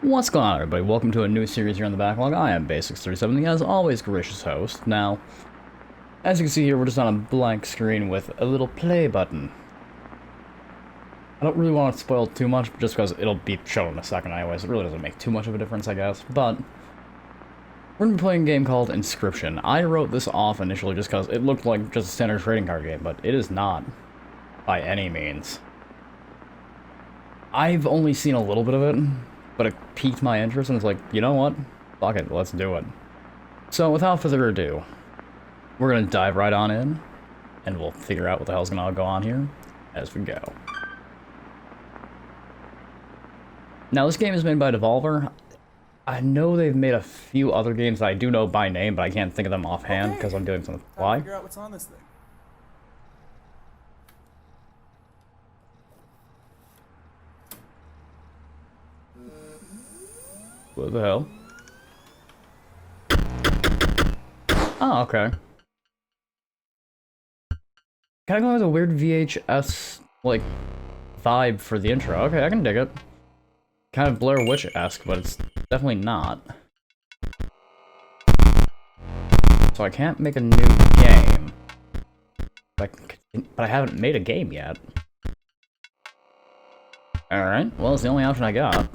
What's going on, everybody? Welcome to a new series here on the backlog. I am Basics37, the as always gracious host. Now, as you can see here, we're just on a blank screen with a little play button. I don't really want to spoil too much, just because it'll be shown in a second anyways. It really doesn't make too much of a difference, I guess. But we're going to be playing a game called Inscryption. I wrote this off initially just because it looked like just a standard trading card game, but it is not by any means. I've only seen a little bit of it, but it piqued my interest, and it's like, you know what? Fuck it, let's do it. So, without further ado, we're gonna dive right on in, and we'll figure out what the hell's gonna go on here as we go. Now, this game is made by Devolver. I know they've made a few other games that I do know by name, but I can't think of them offhand because I'm doing something. Why? Figure out what's on this thing. What the hell? Oh, okay. Kinda going with a weird VHS, like, vibe for the intro. Okay, I can dig it. Kind of Blair Witch-esque, but it's definitely not. So I can't make a new game. But I haven't made a game yet. Alright, well, it's the only option I got.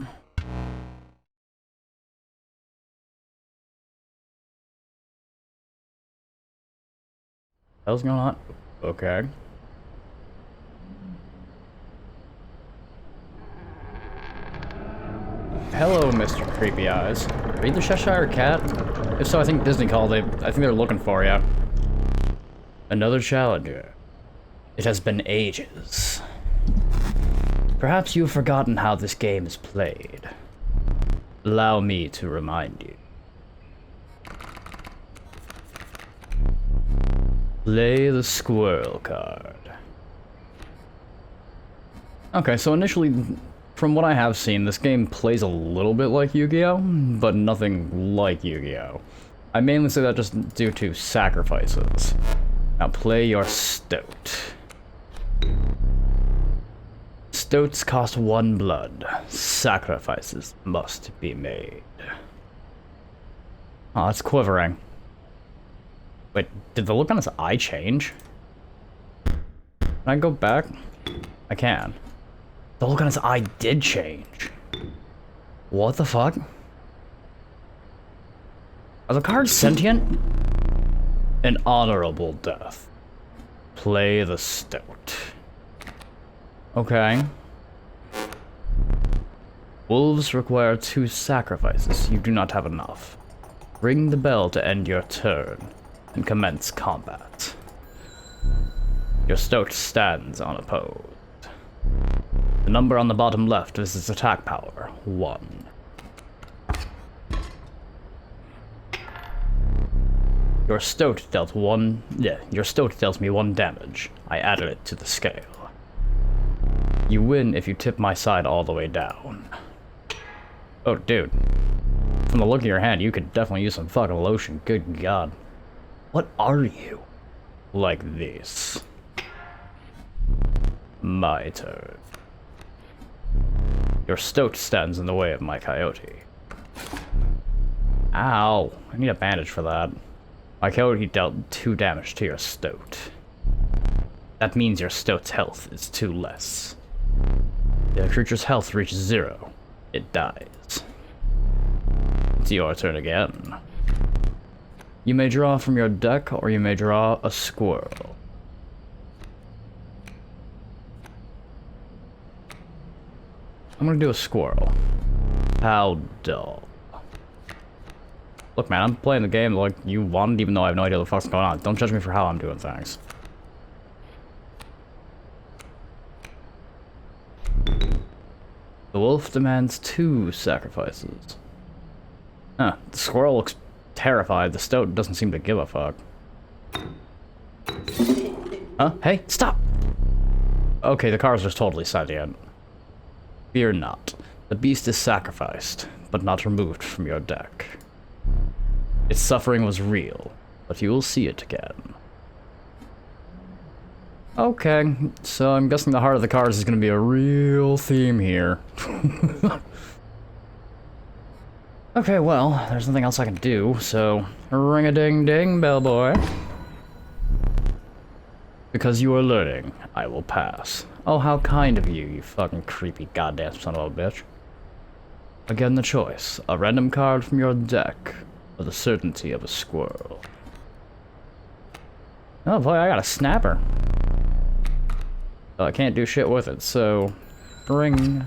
Hell's going on? Okay. Hello, Mr. Creepy Eyes. Are you the Cheshire Cat? If so, I think Disney called it. I think they're looking for you. Another challenger. It has been ages. Perhaps you've forgotten how this game is played. Allow me to remind you. Play the squirrel card. Okay, so initially, from what I have seen, this game plays a little bit like Yu-Gi-Oh!, but nothing like Yu-Gi-Oh! I mainly say that just due to sacrifices. Now play your stoat. Stoats cost 1 blood. Sacrifices must be made. Oh, it's quivering. Wait, did the look on his eye change? Can I go back? I can. The look on his eye did change. What the fuck? Are the cards sentient? An honorable death. Play the stoat. Okay. Wolves require 2 sacrifices. You do not have enough. Ring the bell to end your turn and commence combat. Your stoat stands unopposed. The number on the bottom left is its attack power, 1. Your stoat dealt me 1 damage. I added it to the scale. You win if you tip my side all the way down. Oh, dude. From the look of your hand, you could definitely use some fucking lotion, good god. What are you? Like this. My turn. Your stoat stands in the way of my coyote. Ow. I need a bandage for that. My coyote dealt 2 damage to your stoat. That means your stoat's health is 2 less. If a creature's health reaches 0, it dies. It's your turn again. You may draw from your deck, or you may draw a squirrel. I'm gonna do a squirrel. How dull. Look, man, I'm playing the game like you wanted, even though I have no idea what the fuck's going on. Don't judge me for how I'm doing things. The wolf demands 2 sacrifices. Huh, the squirrel looks terrified. The stoat doesn't seem to give a fuck. Huh? Hey, stop! Okay, the cards are totally sentient. Fear not. The beast is sacrificed, but not removed from your deck. Its suffering was real, but you will see it again. Okay, so I'm guessing the heart of the cards is going to be a real theme here. Okay, well, there's nothing else I can do, so ring-a-ding-ding, bellboy. Because you are learning, I will pass. Oh, how kind of you, you fucking creepy goddamn son of a bitch. Again, the choice. A random card from your deck, or the certainty of a squirrel. Oh boy, I got a snapper. I can't do shit with it, so... Ring.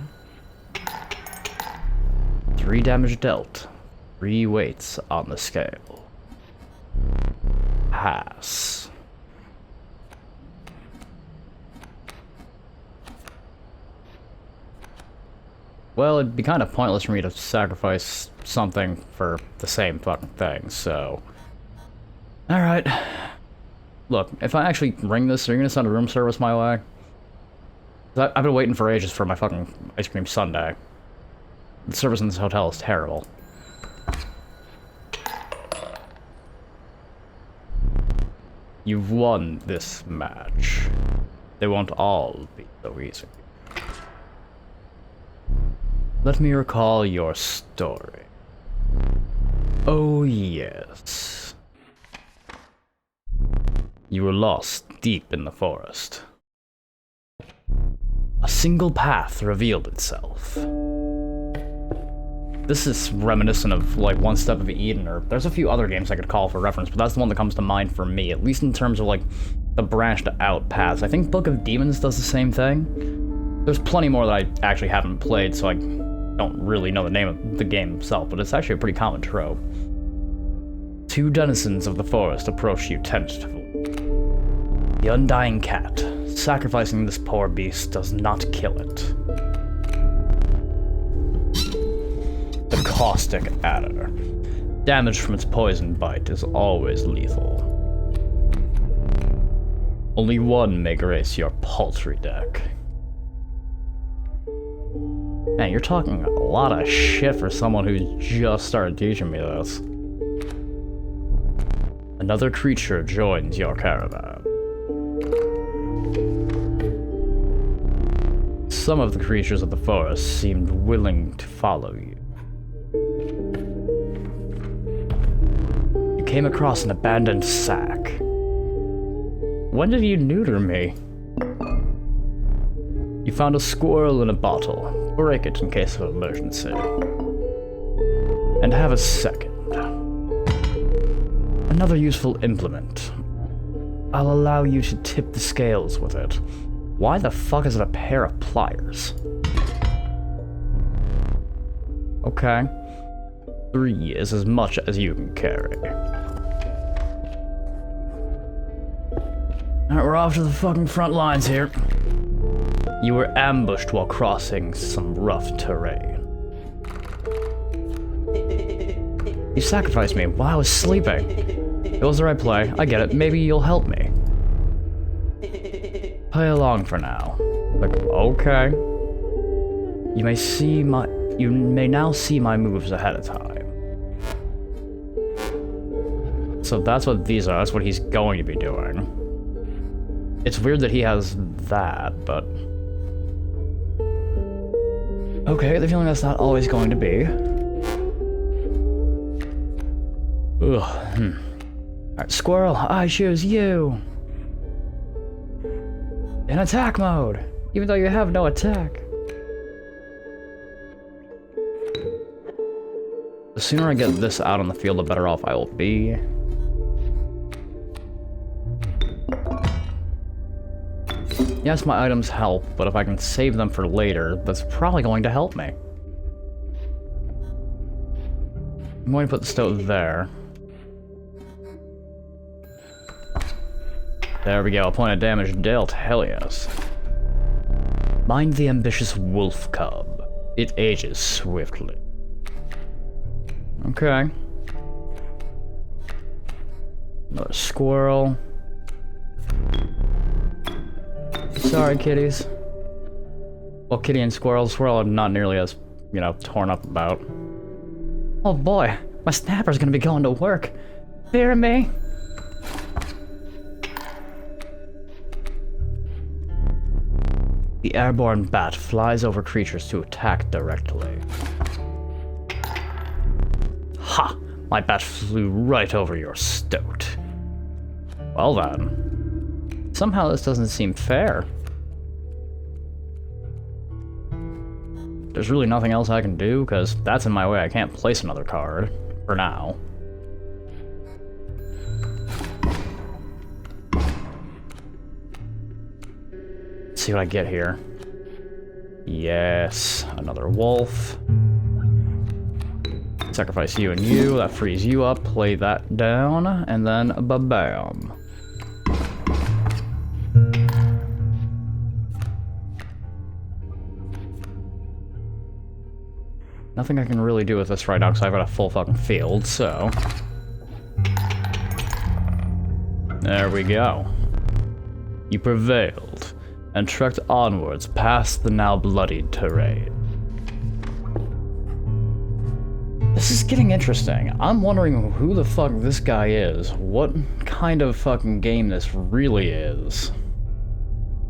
3 damage dealt. 3 weights on the scale. Pass. Well, it'd be kind of pointless for me to sacrifice something for the same fucking thing, so... Alright. Look, if I actually ring this, are you gonna send a room service my way? I've been waiting for ages for my fucking ice cream sundae. The service in this hotel is terrible. You've won this match. They won't all be so easy. Let me recall your story. Oh yes. You were lost deep in the forest. A single path revealed itself. This is reminiscent of, like, One Step of Eden, or there's a few other games I could call for reference, but that's the one that comes to mind for me, at least in terms of, like, the branched out paths. I think Book of Demons does the same thing. There's plenty more that I actually haven't played, so I don't really know the name of the game itself, but it's actually a pretty common trope. 2 denizens of the forest approach you tentatively. The undying cat. Sacrificing this poor beast does not kill it. The caustic adder. Damage from its poison bite is always lethal. Only one may grace your paltry deck. Man, you're talking a lot of shit for someone who just started teaching me this. Another creature joins your caravan. Some of the creatures of the forest seemed willing to follow you. You came across an abandoned sack. When did you neuter me? You found a squirrel in a bottle. Break it in case of emergency. And have a second. Another useful implement. I'll allow you to tip the scales with it. Why the fuck is it a pair of pliers? Okay. 3 is as much as you can carry. Alright, we're off to the fucking front lines here. You were ambushed while crossing some rough terrain. You sacrificed me while I was sleeping. It was the right play. I get it. Maybe you'll help me. Play along for now. Like, okay. You may now see my moves ahead of time. So that's what these are. That's what he's going to be doing. It's weird that he has that, but... Okay, the feeling that's not always going to be. Ugh. Alright, squirrel, I choose you! In attack mode! Even though you have no attack. The sooner I get this out on the field, the better off I will be. Yes, my items help, but if I can save them for later, that's probably going to help me. I'm going to put the stove there. There we go, a point of damage dealt, hell yes. Mind the ambitious wolf cub. It ages swiftly. Okay. Another squirrel. Sorry, kitties. Well, kitty and squirrel are not nearly as, you know, torn up about. Oh boy, my snapper's gonna be going to work. Fear me. The airborne bat flies over creatures to attack directly. Ha! My bat flew right over your stoat. Well then. Somehow this doesn't seem fair. There's really nothing else I can do, because that's in my way. I can't place another card. For now. Let's see what I get here. Yes, another wolf. Sacrifice you and you, that frees you up, play that down, and then ba-bam. Nothing I can really do with this right now because I've got a full fucking field, so... There we go. You prevailed, and trekked onwards past the now bloodied terrain. This is getting interesting. I'm wondering who the fuck this guy is, what kind of fucking game this really is,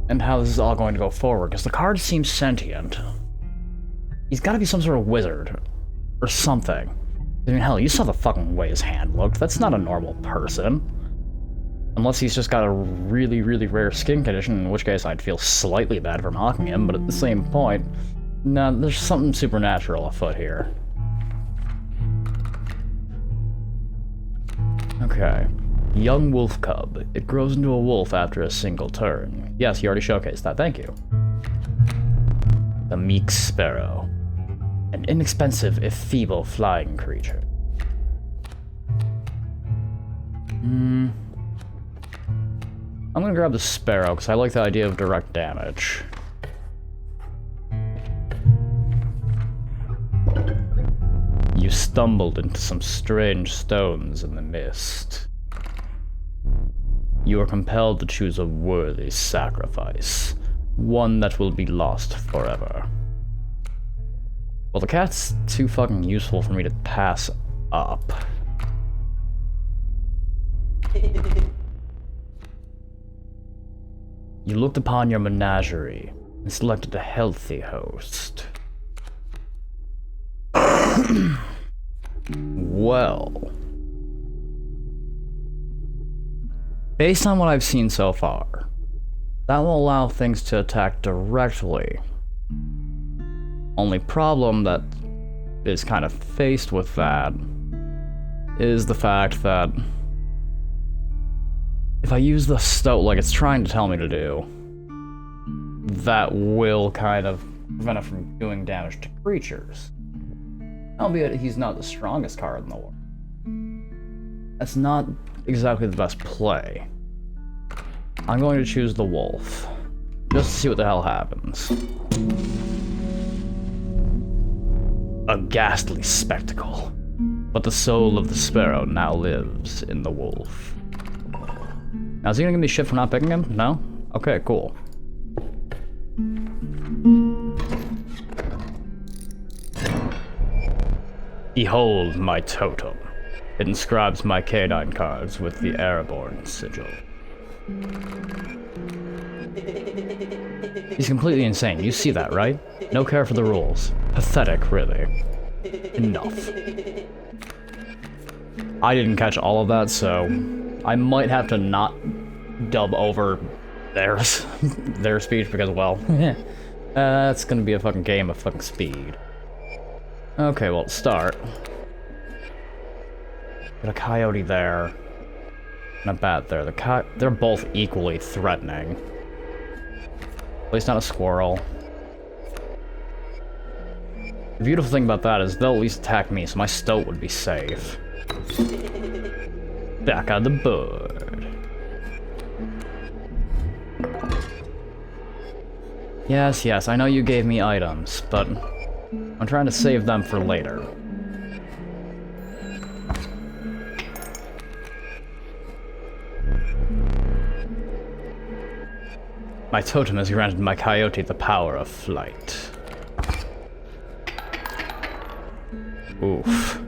and how this is all going to go forward, because the card seems sentient. He's gotta be some sort of wizard, or something. I mean, hell, you saw the fucking way his hand looked. That's not a normal person. Unless he's just got a really, really rare skin condition, in which case I'd feel slightly bad for mocking him, but at the same point, nah, there's something supernatural afoot here. Okay. Young wolf cub. It grows into a wolf after a single turn. Yes, you already showcased that, thank you. The meek sparrow. An inexpensive, if feeble, flying creature. I'm gonna grab the sparrow, because I like the idea of direct damage. You stumbled into some strange stones in the mist. You are compelled to choose a worthy sacrifice, one that will be lost forever. Well, the cat's too fucking useful for me to pass up. You looked upon your menagerie and selected a healthy host. Well, based on what I've seen so far, that will allow things to attack directly. Only problem that is kind of faced with that is the fact that if I use the stoat like it's trying to tell me to do, that will kind of prevent it from doing damage to creatures. Albeit he's not the strongest card in the world. That's not exactly the best play. I'm going to choose the wolf, just to see what the hell happens. A ghastly spectacle, but the soul of the sparrow now lives in the wolf. Now, is he gonna give me shit for not picking him? No? Okay, cool. Behold my totem. It inscribes my canine cards with the airborne sigil. He's completely insane. You see that, right? No care for the rules. Pathetic, really. Enough. I didn't catch all of that, so I might have to not dub over their speech because, well, that's gonna be a fucking game of fucking speed. Okay, well, start. Got a coyote there. And a bat there. They're both equally threatening. At least not a squirrel. The beautiful thing about that is they'll at least attack me, so my stoat would be safe. Back on the board. Yes, yes, I know you gave me items, but I'm trying to save them for later. My totem has granted my coyote the power of flight. Oof.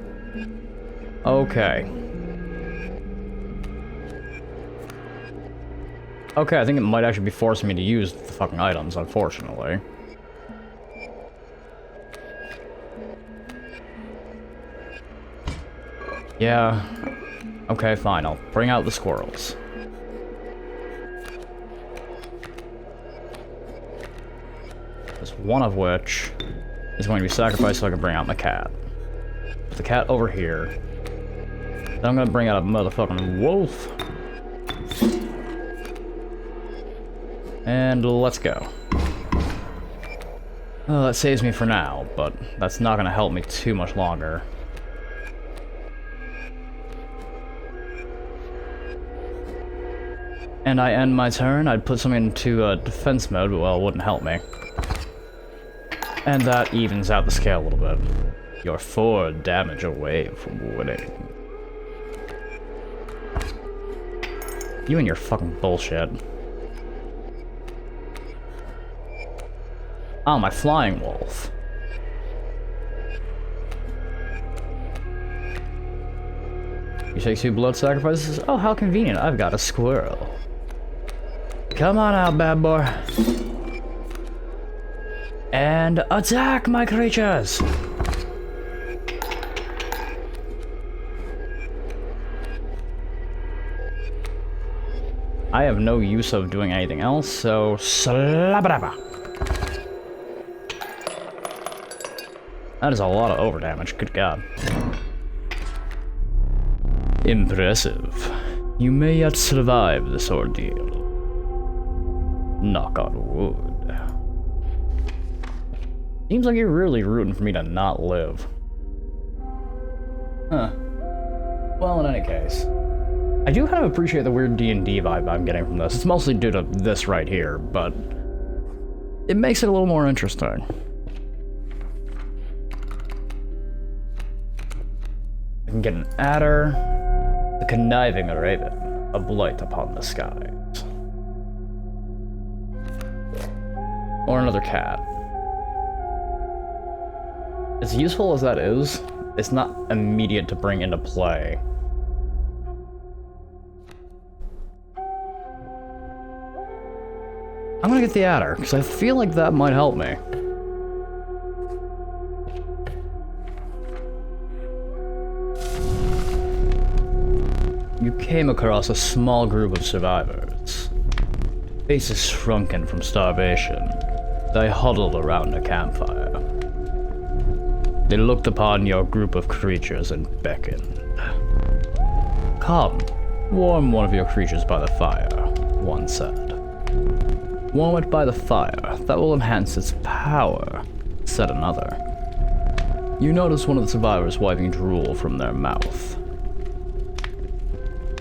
Okay. Okay, I think it might actually be forcing me to use the fucking items, unfortunately. Yeah. Okay, fine. I'll bring out the squirrels. Just one of which is going to be sacrificed so I can bring out my cat. Put the cat over here. Then I'm gonna bring out a motherfucking wolf. And let's go. Oh, that saves me for now, but that's not gonna help me too much longer. And I end my turn. I'd put something into defense mode, but well, it wouldn't help me. And that evens out the scale a little bit. You're 4 damage away from winning. You and your fucking bullshit. Oh, my flying wolf. You take 2 blood sacrifices? Oh, how convenient. I've got a squirrel. Come on out, bad boy. And attack, my creatures! I have no use of doing anything else, so slabadaba. That is a lot of overdamage, good god. Impressive. You may yet survive this ordeal. Knock on wood. Seems like you're really rooting for me to not live. Huh. Well, in any case. I do kind of appreciate the weird D&D vibe I'm getting from this. It's mostly due to this right here, but it makes it a little more interesting. I can get an adder, the conniving raven, a blight upon the skies. Or another cat. As useful as that is, it's not immediate to bring into play. I'm gonna get the adder, because I feel like that might help me. You came across a small group of survivors. Faces shrunken from starvation, they huddled around a campfire. They looked upon your group of creatures and beckoned. Come, warm one of your creatures by the fire, one said. Warm it by the fire, that will enhance its power, said another. You notice one of the survivors wiping drool from their mouth.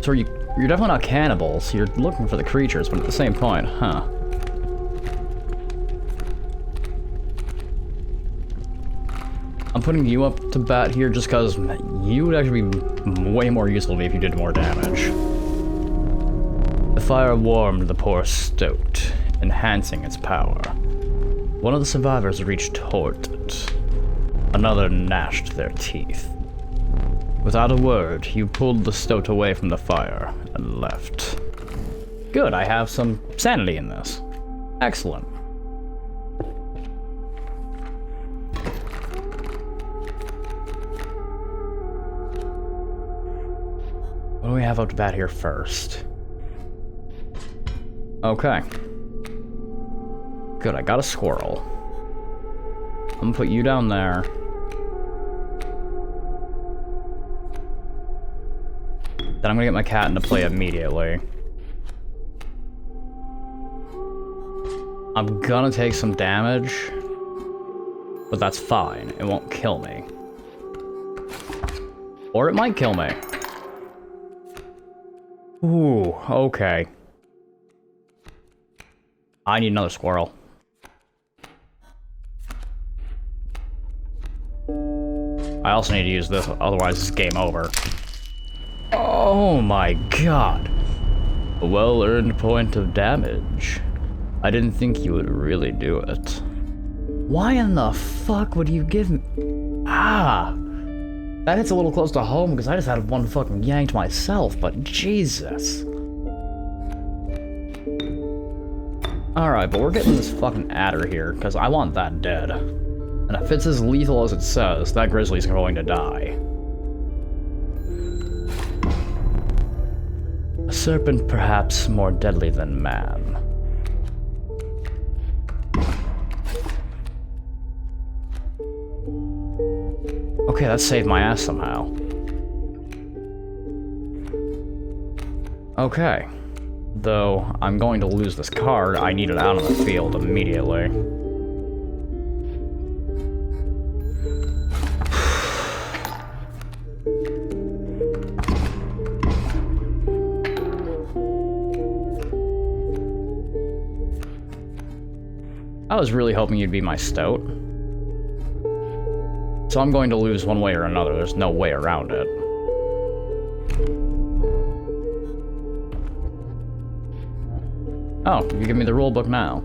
So you're definitely not cannibals, you're looking for the creatures, but at the same point, huh? I'm putting you up to bat here just because you would actually be way more useful to me if you did more damage. The fire warmed the poor stoat, enhancing its power. One of the survivors reached toward it. Another gnashed their teeth. Without a word, you pulled the stoat away from the fire and left. Good, I have some sanity in this. Excellent. What do we have up to bat here first? Okay. Good, I got a squirrel. I'm gonna put you down there. Then I'm gonna get my cat into play immediately. I'm gonna take some damage, but that's fine. It won't kill me. Or it might kill me. Ooh, okay. I need another squirrel. I also need to use this, otherwise it's game over. Oh my god. A well-earned point of damage. I didn't think you would really do it. Why in the fuck would you give me... Ah! That hits a little close to home because I just had one fucking yanked myself, but Jesus. Alright, but we're getting this fucking adder here, because I want that dead. And if it's as lethal as it says, that grizzly's going to die. A serpent perhaps more deadly than man. Okay, that saved my ass somehow. Okay. Though, I'm going to lose this card, I need it out on the field immediately. I was really hoping you'd be my stout. So I'm going to lose one way or another, there's no way around it. Oh, you give me the rulebook now.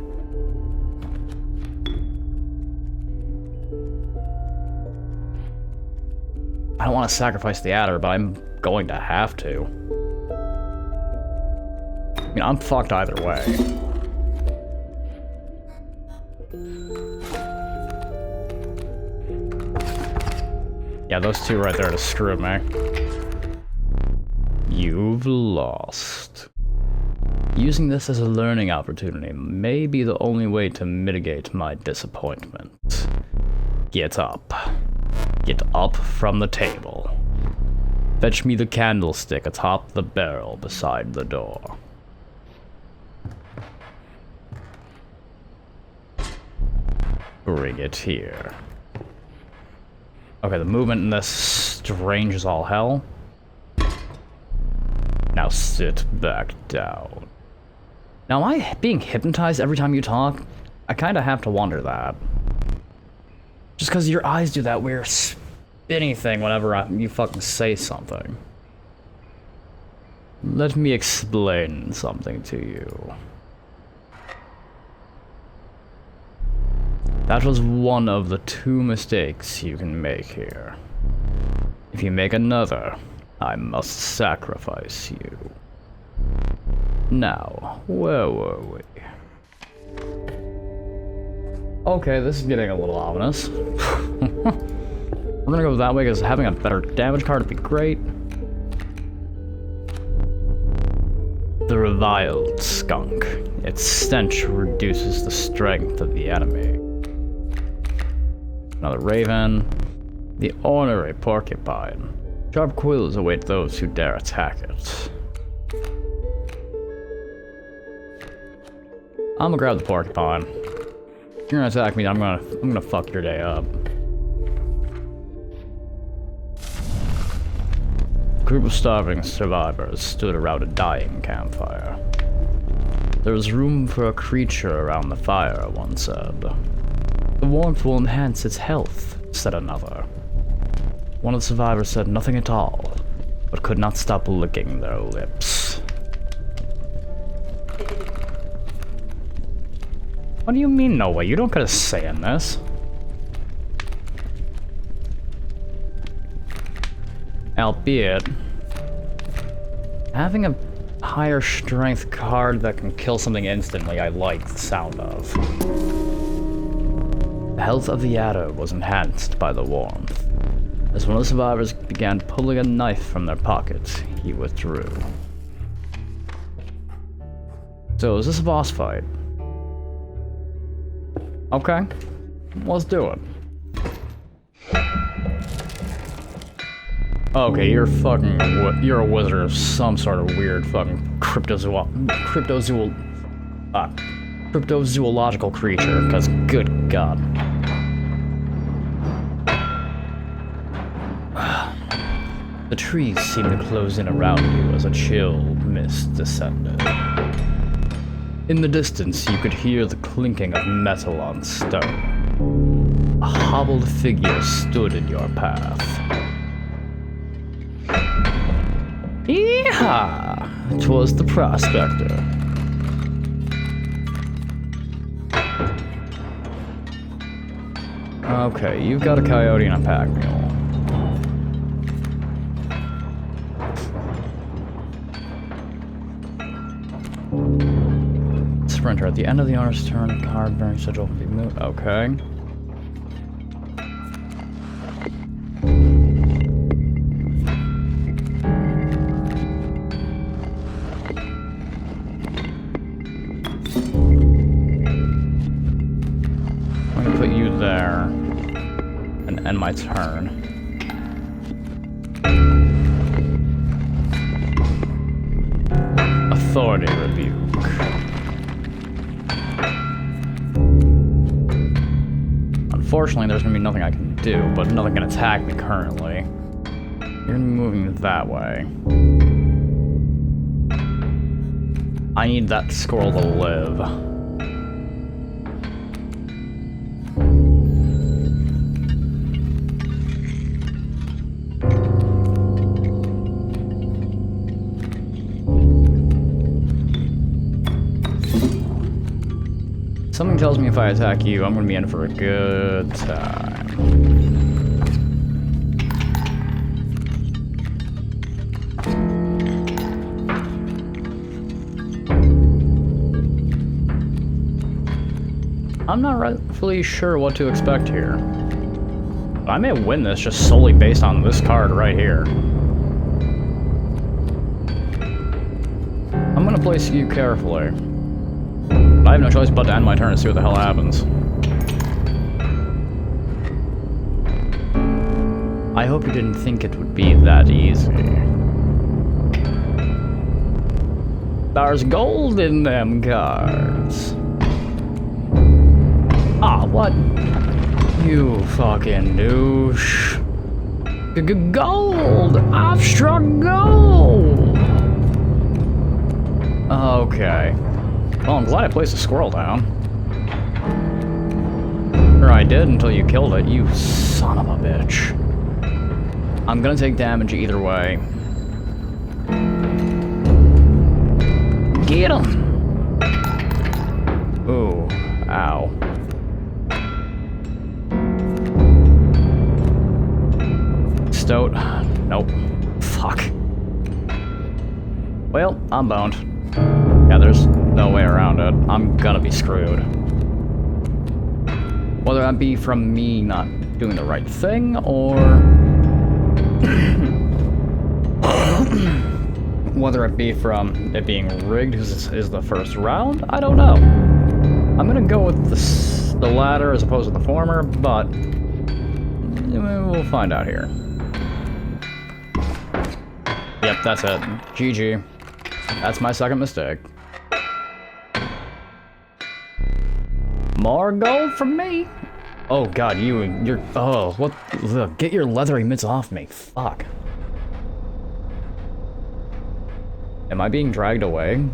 I don't want to sacrifice the adder, but I'm going to have to. I mean, I'm fucked either way. Yeah, those two right there to screw me. You've lost. Using this as a learning opportunity may be the only way to mitigate my disappointment. Get up. Get up from the table. Fetch me the candlestick atop the barrel beside the door. Bring it here. Okay, the movement in this strange as all hell. Now sit back down. Now, am I being hypnotized every time you talk? I kind of have to wonder that. Just because your eyes do that weird spinny thing whenever you fucking say something. Let me explain something to you. That was one of the 2 mistakes you can make here. If you make another, I must sacrifice you. Now, where were we? Okay, this is getting a little ominous. We're gonna go that way because having a better damage card would be great. The reviled skunk. Its stench reduces the strength of the enemy. Another raven. The ornery porcupine. Sharp quills await those who dare attack it. I'm gonna grab the porcupine. If you're gonna attack me, I'm gonna fuck your day up. A group of starving survivors stood around a dying campfire. There was room for a creature around the fire, one said. The warmth will enhance its health, said another. One of the survivors said nothing at all, but could not stop licking their lips. What do you mean, no way? You don't get a say in this. Albeit, having a higher strength card that can kill something instantly, I like the sound of. The health of the adder was enhanced by the warmth. As one of the survivors began pulling a knife from their pocket, he withdrew. So, is this a boss fight? Okay, let's do it. Okay, you're a wizard of some sort of weird fucking cryptozoological creature, because good god. The trees seemed to close in around you as a chill mist descended. In the distance, you could hear the clinking of metal on stone. A hobbled figure stood in your path. Yeehaw! 'Twas the prospector. Okay, you've got a coyote and a pack mule. Sprinter. At the end of the owner's turn, a card bearing sigil can be moved. Okay. end my turn. Authority rebuke. Unfortunately, there's gonna be nothing I can do, but nothing can attack me currently. You're gonna be moving that way. I need that squirrel to live. Something tells me if I attack you, I'm gonna be in for a good time. I'm not really sure what to expect here. I may win this just solely based on this card right here. I'm gonna place you carefully. I have no choice but to end my turn and see what the hell happens. I hope you didn't think it would be that easy. There's gold in them cards. Ah, what? You fucking douche. Gold! I've struck gold! Okay. Well, I'm glad I placed a squirrel down. Or I did until you killed it, you son of a bitch. I'm gonna take damage either way. Get him! Ooh, ow. Stoat. Nope. Fuck. Well, I'm boned. Yeah, there's no way around it. I'm gonna be screwed. Whether that be from me not doing the right thing, or whether it be from it being rigged because this is the first round, I don't know. I'm gonna go with the latter as opposed to the former, but we'll find out here. Yep, that's it. GG. That's my second mistake. More gold from me. Oh god, you're oh, what? Ugh, get your leathery mitts off me. Fuck. Am I being dragged away?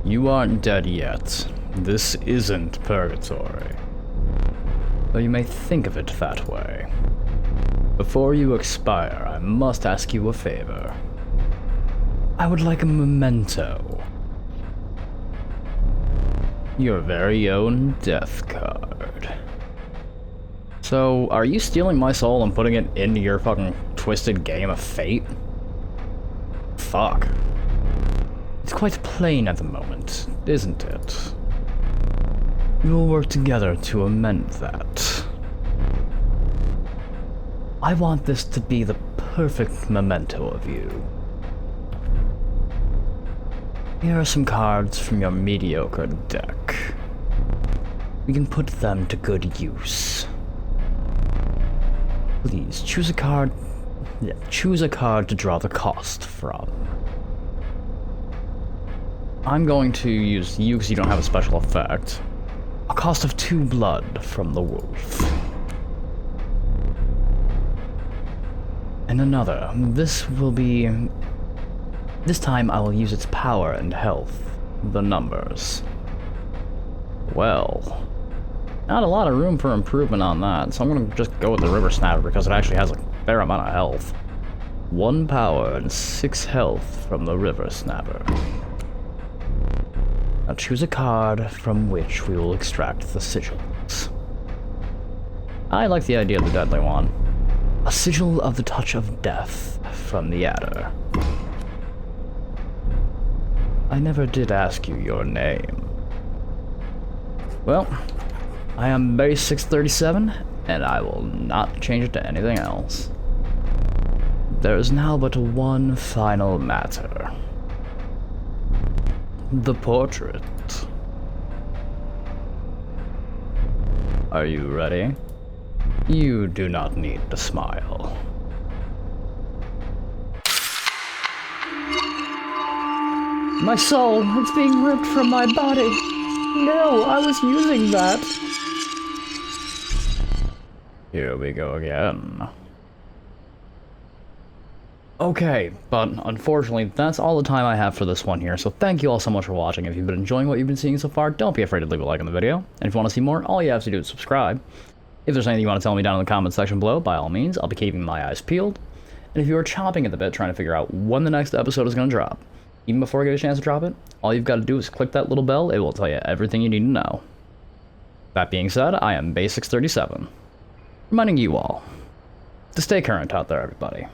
You aren't dead yet. This isn't purgatory. Though you may think of it that way. Before you expire, I must ask you a favor. I would like a memento. Your very own death card. So, are you stealing my soul and putting it into your fucking twisted game of fate? Fuck. It's quite plain at the moment, isn't it? We will work together to amend that. I want this to be the perfect memento of you. Here are some cards from your mediocre deck. We can put them to good use. Please, choose a card to draw the cost from. I'm going to use you because you don't have a special effect. A cost of 2 blood from the wolf. And another. This time I will use its power and health. The numbers. Well, not a lot of room for improvement on that, so I'm gonna just go with the river snapper because it actually has a fair amount of health. 1 power and 6 health from the river snapper. Now choose a card from which we will extract the sigils. I like the idea of the deadly one. A sigil of the touch of death from the adder. I never did ask you your name. Well, I am base 637, and I will not change it to anything else. There is now but one final matter. the portrait. Are you ready? You do not need to smile. My soul, it's being ripped from my body. No, I was using that. Here we go again. Okay, but unfortunately, that's all the time I have for this one here, so thank you all so much for watching. If you've been enjoying what you've been seeing so far, don't be afraid to leave a like on the video. And if you want to see more, all you have to do is subscribe. If there's anything you want to tell me down in the comments section below, by all means, I'll be keeping my eyes peeled. And if you are chomping at the bit trying to figure out when the next episode is going to drop, even before I get a chance to drop it, all you've got to do is click that little bell. It will tell you everything you need to know. That being said, I am Basics37, reminding you all to stay current out there, everybody.